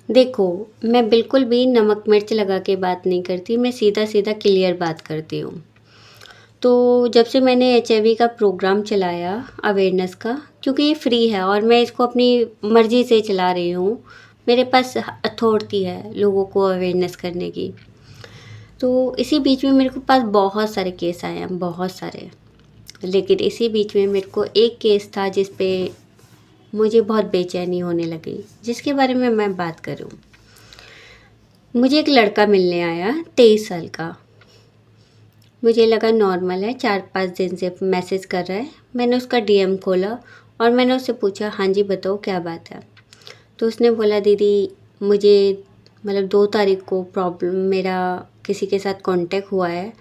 देखो, मैं बिल्कुल भी नमक मिर्च लगा के बात नहीं करती, मैं सीधा-सीधा क्लियर बात करती हूँ। तो जब से मैंने एचआईवी का प्रोग्राम चलाया अवेयरनेस का, क्योंकि ये फ्री है और मैं इसको अपनी मर्ज़ी से चला रही हूँ, मेरे पास अथॉरिटी है लोगों को अवेयरनेस करने की। तो इसी बीच में मेरे को पास बहुत सारे केस आए हैं, बहुत सारे। लेकिन इसी बीच में मेरे को एक केस था जिस पे मुझे बहुत बेचैनी होने लगी, जिसके बारे में मैं बात करूँ। मुझे एक लड़का मिलने आया 23 साल का। मुझे लगा नॉर्मल है, 4-5 दिन से मैसेज कर रहा है। मैंने उसका डीएम खोला और मैंने उससे पूछा, हाँ जी बताओ क्या बात है। तो उसने बोला, दीदी मुझे मतलब 2 तारीख को प्रॉब्लम, मेरा किसी के साथ कांटेक्ट हुआ है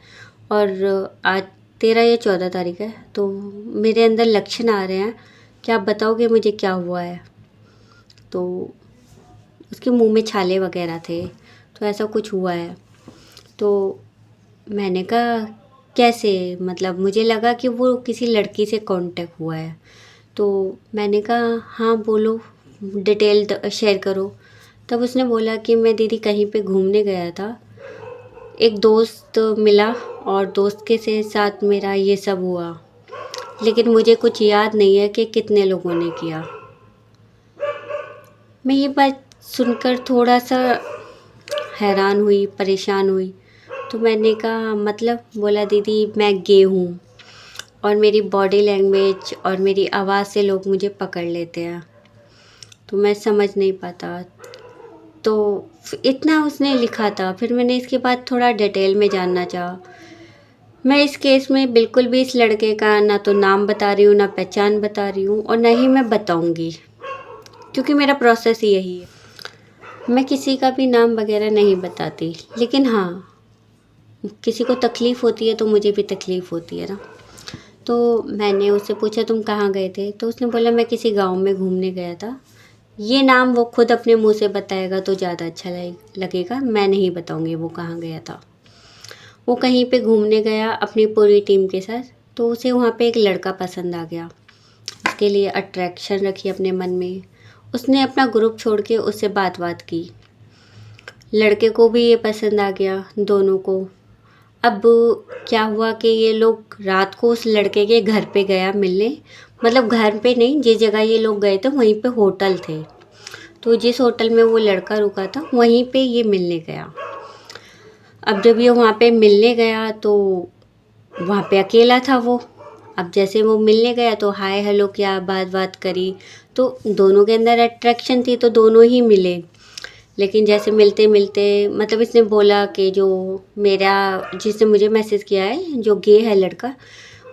और आज 13 या 14 तारीख है, तो मेरे अंदर लक्षण आ रहे हैं, क्या आप बताओगे मुझे क्या हुआ है। तो उसके मुंह में छाले वगैरह थे, तो ऐसा कुछ हुआ है। तो मैंने कहा कैसे, मतलब मुझे लगा कि वो किसी लड़की से कांटेक्ट हुआ है। तो मैंने कहा हाँ बोलो, डिटेल शेयर करो। तब उसने बोला कि मैं दीदी कहीं पे घूमने गया था, एक दोस्त मिला और दोस्त के से साथ मेरा ये सब हुआ, लेकिन मुझे कुछ याद नहीं है कि कितने लोगों ने किया। मैं ये बात सुनकर थोड़ा सा हैरान हुई, परेशान हुई। तो मैंने कहा मतलब, बोला दीदी मैं गे हूँ और मेरी बॉडी लैंग्वेज और मेरी आवाज़ से लोग मुझे पकड़ लेते हैं, तो मैं समझ नहीं पाता। तो इतना उसने लिखा था। फिर मैंने इसके बाद थोड़ा डिटेल में जानना चाहा। मैं इस केस में बिल्कुल भी इस लड़के का ना तो नाम बता रही हूँ, ना पहचान बता रही हूँ और ना ही मैं बताऊँगी, क्योंकि मेरा प्रोसेस ही यही है। मैं किसी का भी नाम वगैरह नहीं बताती, लेकिन हाँ, किसी को तकलीफ़ होती है तो मुझे भी तकलीफ़ होती है ना। तो मैंने उससे पूछा तुम कहाँ गए थे? तो उसने बोला मैं किसी गाँव में घूमने गया था। ये नाम वो खुद अपने मुँह से बताएगा तो ज़्यादा अच्छा लगेगा, मैं नहीं बताऊँगी वो कहाँ गया था। वो कहीं पे घूमने गया अपनी पूरी टीम के साथ, तो उसे वहाँ पे एक लड़का पसंद आ गया। उसके लिए अट्रैक्शन रखी अपने मन में। उसने अपना ग्रुप छोड़ के उससे बात की। लड़के को भी ये पसंद आ गया, दोनों को। अब क्या हुआ कि ये लोग रात को उस लड़के के घर पे गया मिलने, मतलब घर पे नहीं, जिस जगह ये लोग गए थे वहीं पे होटल थे। तो जिस होटल में वो लड़का रुका था वहीं पे ये मिलने गया। अब जब ये वहाँ पे मिलने गया तो वहाँ पे अकेला था वो। अब जैसे वो मिलने गया तो हाय हेलो किया, बात करी, तो दोनों के अंदर अट्रैक्शन थी तो दोनों ही मिले। लेकिन जैसे मिलते-मिलते मतलब इसने बोला कि जो मेरा, जिसने मुझे मैसेज किया है, जो गे है लड़का,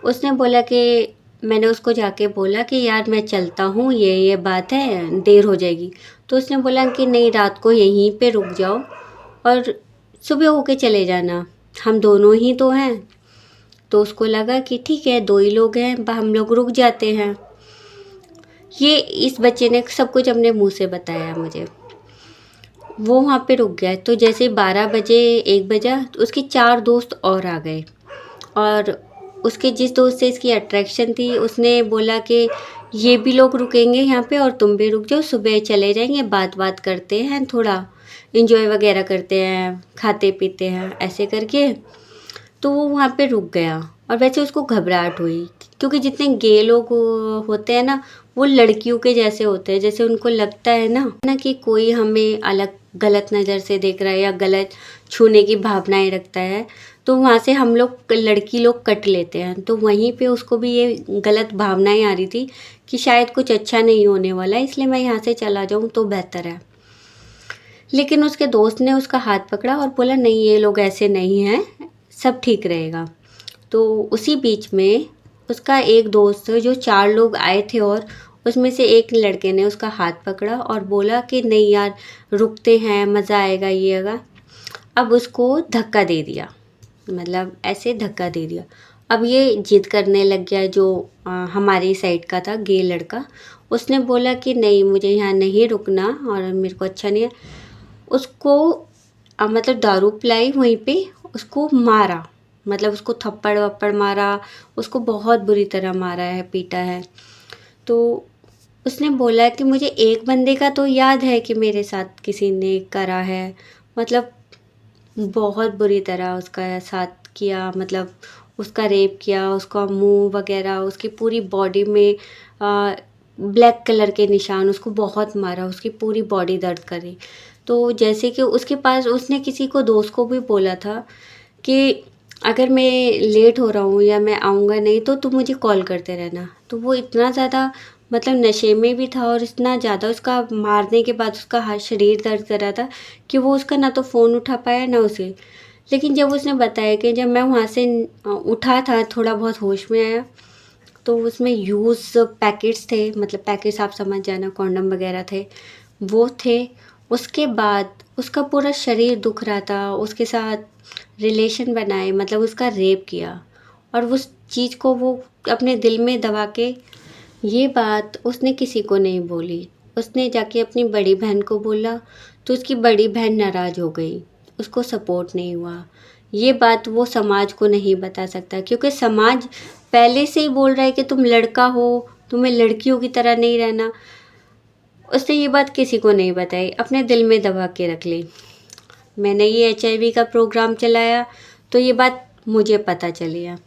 उसने बोला कि मैंने उसको जाके बोला कि यार मैं चलता हूँ, ये बात है, देर हो जाएगी। तो उसने बोला कि नहीं, रात को यहीं पे रुक जाओ और सुबह होके चले जाना, हम दोनों ही तो हैं। तो उसको लगा कि ठीक है, 2 ही लोग हैं, हम लोग रुक जाते हैं। ये इस बच्चे ने सब कुछ अपने मुँह से बताया मुझे। वो वहाँ पे रुक गया, तो जैसे 12 बजे 1 बजा तो उसके 4 दोस्त और आ गए और उसके जिस दोस्त से इसकी अट्रैक्शन थी उसने बोला कि ये भी लोग रुकेंगे यहाँ पे और तुम भी रुक जाओ, सुबह चले जाएंगे, बात करते हैं, थोड़ा इंजॉय वगैरह करते हैं, खाते पीते हैं, ऐसे करके। तो वो वहाँ पे रुक गया और वैसे उसको घबराहट हुई, क्योंकि जितने गे लोग होते हैं ना, वो लड़कियों के जैसे होते हैं, जैसे उनको लगता है ना कि कोई हमें अलग गलत नज़र से देख रहा है या गलत छूने की भावनाएं रखता है, तो वहाँ से हम लोग लड़की लोग कट लेते हैं। तो वहीं पे उसको भी ये गलत भावनाएं आ रही थी कि शायद कुछ अच्छा नहीं होने वाला है, इसलिए मैं यहाँ से चला जाऊँ तो बेहतर है। लेकिन उसके दोस्त ने उसका हाथ पकड़ा और बोला नहीं, ये लोग ऐसे नहीं हैं, सब ठीक रहेगा। तो उसी बीच में उसका एक दोस्त, जो 4 लोग आए थे और उसमें से एक लड़के ने उसका हाथ पकड़ा और बोला कि नहीं यार, रुकते हैं, मज़ा आएगा, ये आएगा। अब उसको धक्का दे दिया, मतलब ऐसे धक्का दे दिया। अब ये जिद करने लग गया, जो हमारी साइड का था गे लड़का। उसने बोला कि नहीं, मुझे यहाँ नहीं रुकना और मेरे को अच्छा नहीं है। उसको मतलब दारू पिलाई, वहीं पे उसको मारा, मतलब उसको थप्पड़-वप्पड़ मारा, उसको बहुत बुरी तरह मारा है, पीटा है। तो उसने बोला कि मुझे एक बंदे का तो याद है कि मेरे साथ किसी ने करा है, मतलब बहुत बुरी तरह उसका साथ किया, मतलब उसका रेप किया, उसका मुँह वग़ैरह, उसकी पूरी बॉडी में ब्लैक कलर के निशान, उसको बहुत मारा, उसकी पूरी बॉडी दर्द करी। तो जैसे कि उसके पास उसने किसी को दोस्त को भी बोला था कि अगर मैं लेट हो रहा हूँ या मैं आऊँगा नहीं तो तुम मुझे कॉल करते रहना। तो वो इतना ज़्यादा मतलब नशे में भी था और इतना ज़्यादा उसका मारने के बाद उसका शरीर दर्द कर रहा था कि वो उसका ना तो फ़ोन उठा पाया ना उसे। लेकिन जब उसने बताया कि जब मैं वहाँ से उठा था, थोड़ा बहुत होश में आया, तो उसमें यूज़ पैकेट्स थे, मतलब पैकेट्स आप समझ जाना, कॉन्डम वगैरह थे, वो थे। उसके बाद उसका पूरा शरीर दुख रहा था, उसके साथ रिलेशन बनाए, मतलब उसका रेप किया और उस चीज़ को वो अपने दिल में दबा के, ये बात उसने किसी को नहीं बोली। उसने जाके अपनी बड़ी बहन को बोला, तो उसकी बड़ी बहन नाराज़ हो गई, उसको सपोर्ट नहीं हुआ। ये बात वो समाज को नहीं बता सकता क्योंकि समाज पहले से ही बोल रहा है कि तुम लड़का हो, तुम्हें लड़कियों की तरह नहीं रहना। उसने ये बात किसी को नहीं बताई, अपने दिल में दबा के रख ली। मैंने ये HIV का प्रोग्राम चलाया तो ये बात मुझे पता चली है।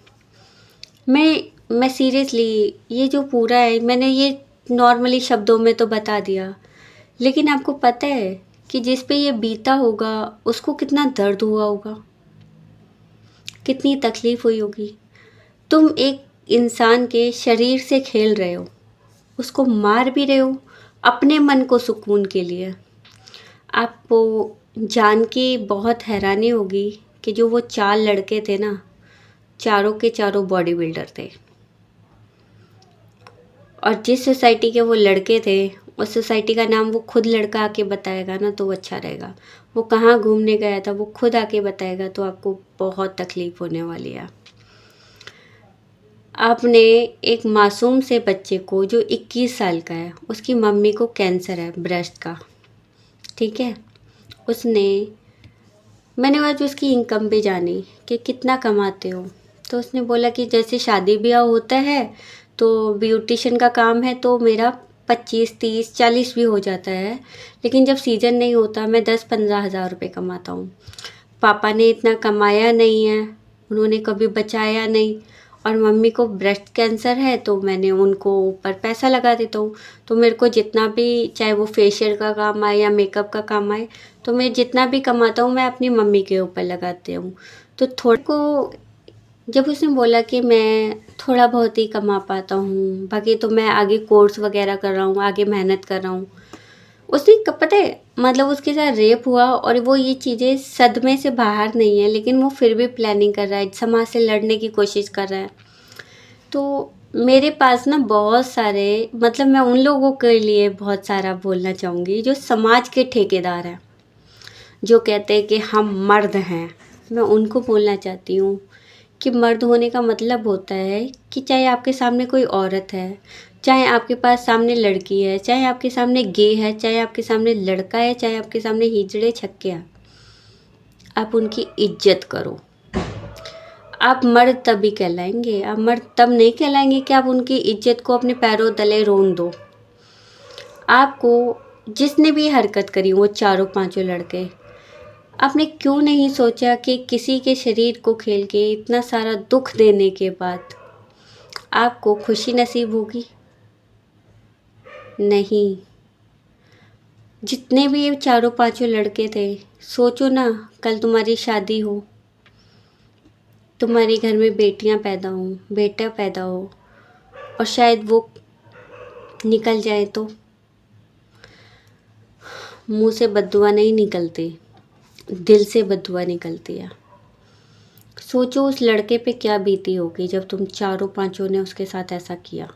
मैं सीरियसली ये जो पूरा है मैंने ये नॉर्मली शब्दों में तो बता दिया, लेकिन आपको पता है कि जिस पे ये बीता होगा उसको कितना दर्द हुआ होगा, कितनी तकलीफ़ हुई होगी। तुम एक इंसान के शरीर से खेल रहे हो, उसको मार भी रहे हो अपने मन को सुकून के लिए। आपको जान के बहुत हैरानी होगी कि जो वो 4 लड़के थे ना, चारों के चारों बॉडी बिल्डर थे और जिस सोसाइटी के वो लड़के थे उस सोसाइटी का नाम वो खुद लड़का आके बताएगा ना तो अच्छा रहेगा। वो कहाँ घूमने गया था वो खुद आके बताएगा तो आपको बहुत तकलीफ़ होने वाली है। आपने एक मासूम से बच्चे को जो 21 साल का है, उसकी मम्मी को कैंसर है ब्रेस्ट का, ठीक है? मैंने आज उसकी इनकम भी जानी कि कितना कमाते हो, तो उसने बोला कि जैसे शादी ब्याह होता है तो ब्यूटिशियन का काम है तो मेरा 25 30 40 भी हो जाता है, लेकिन जब सीज़न नहीं होता मैं 10 15 हज़ार रुपये कमाता हूँ। पापा ने इतना कमाया नहीं है, उन्होंने कभी बचाया नहीं, और मम्मी को ब्रेस्ट कैंसर है तो मैंने उनको ऊपर पैसा लगा देता हूँ। तो मेरे को जितना भी, चाहे वो फेशियल का काम आए या मेकअप का काम आए, तो मैं जितना भी कमाता हूँ मैं अपनी मम्मी के ऊपर लगाती हूँ। तो थोड़ा को जब उसने बोला कि मैं थोड़ा बहुत ही कमा पाता हूँ, बाकी तो मैं आगे कोर्स वगैरह कर रहा हूँ, आगे मेहनत कर रहा हूँ। उसने कब पता है, मतलब उसके साथ रेप हुआ और वो ये चीज़ें सदमे से बाहर नहीं है, लेकिन वो फिर भी प्लानिंग कर रहा है, समाज से लड़ने की कोशिश कर रहा है। तो मेरे पास ना बहुत सारे, मतलब मैं उन लोगों के लिए बहुत सारा बोलना चाहूँगी जो समाज के ठेकेदार हैं, जो कहते हैं कि हम मर्द हैं। मैं उनको बोलना चाहती हूँ कि मर्द होने का मतलब होता है कि चाहे आपके सामने कोई औरत है, चाहे आपके पास सामने लड़की है, चाहे आपके सामने गे है, चाहे आपके सामने लड़का है, चाहे आपके सामने हिजड़े छक्के हैं, आप उनकी इज्जत करो। आप मर्द तभी कहलाएंगे, आप मर्द तब नहीं कहलाएंगे कि आप उनकी इज्जत को अपने पैरों तले रोन दो। आपको जिसने भी हरकत करी, वो चारों पांचों लड़के, आपने क्यों नहीं सोचा कि किसी के शरीर को खेल के इतना सारा दुख देने के बाद आपको खुशी नसीब होगी? नहीं। जितने भी ये चारों पांचों लड़के थे, सोचो ना, कल तुम्हारी शादी हो, तुम्हारे घर में बेटियां पैदा हों, बेटा पैदा हो, और शायद वो निकल जाए तो मुंह से बद्दुआ नहीं निकलती, दिल से बद्दुआ निकलती है। सोचो उस लड़के पे क्या बीती होगी जब तुम चारों पांचों ने उसके साथ ऐसा किया।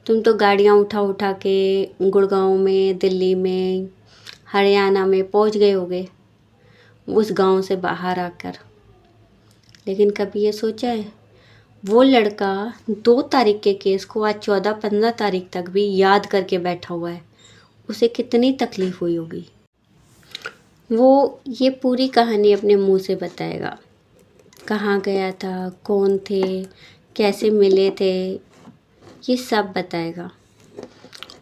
तुम तो गाड़ियाँ उठा उठा के गुड़गांव में, दिल्ली में, हरियाणा में पहुंच गए होगे उस गांव से बाहर आकर, लेकिन कभी ये सोचा है वो लड़का 2 तारीख के केस को आज 14 15 तारीख तक भी याद करके बैठा हुआ है, उसे कितनी तकलीफ़ हुई होगी। वो ये पूरी कहानी अपने मुंह से बताएगा, कहाँ गया था, कौन थे, कैसे मिले थे, ये सब बताएगा।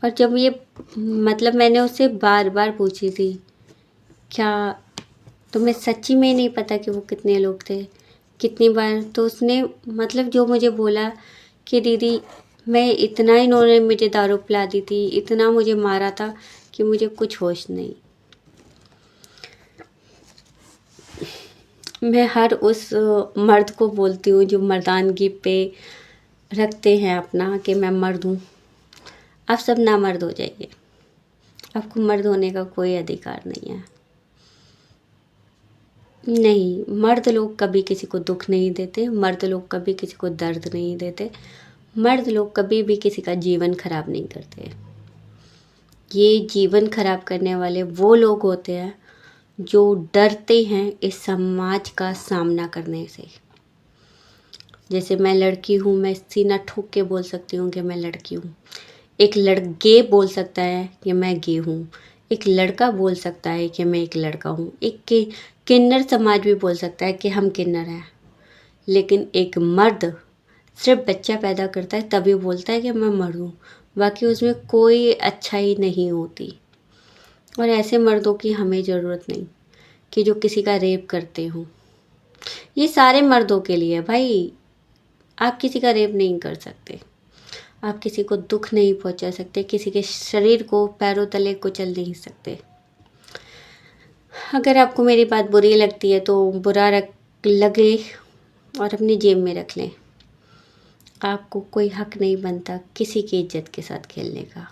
और जब ये मतलब मैंने उससे बार बार पूछी थी, क्या तुम्हें सच्ची में नहीं पता कि वो कितने लोग थे, कितनी बार, तो उसने मतलब जो मुझे बोला कि दीदी मैं इतना, इन्होंने मुझे दारू पिला दी थी, इतना मुझे मारा था कि मुझे कुछ होश नहीं। मैं हर उस मर्द को बोलती हूँ जो मर्दानगी पे रखते हैं अपना कि मैं मर्द हूँ, आप सब ना मर्द हो जाइए। आपको मर्द होने का कोई अधिकार नहीं है। नहीं, मर्द लोग कभी किसी को दुख नहीं देते, मर्द लोग कभी किसी को दर्द नहीं देते, मर्द लोग कभी भी किसी का जीवन खराब नहीं करते। ये जीवन खराब करने वाले वो लोग होते हैं जो डरते हैं इस समाज का सामना करने से। जैसे मैं लड़की हूँ, मैं सीना ठोक के बोल सकती हूँ कि मैं लड़की हूँ। एक गे बोल सकता है कि मैं गे हूँ। एक लड़का बोल सकता है कि मैं एक लड़का हूँ। एक किन्नर समाज भी बोल सकता है कि हम किन्नर हैं। लेकिन एक मर्द सिर्फ बच्चा पैदा करता है तभी बोलता है कि मैं मर्द हूँ, बाकी उसमें कोई अच्छाई नहीं होती। और ऐसे मर्दों की हमें ज़रूरत नहीं कि जो किसी का रेप करते हों। ये सारे मर्दों के लिए भाई, आप किसी का रेप नहीं कर सकते, आप किसी को दुख नहीं पहुंचा सकते, किसी के शरीर को पैरों तले कुचल नहीं सकते। अगर आपको मेरी बात बुरी लगती है तो लगे और अपनी जेब में रख लें। आपको कोई हक नहीं बनता किसी की इज्जत के साथ खेलने का।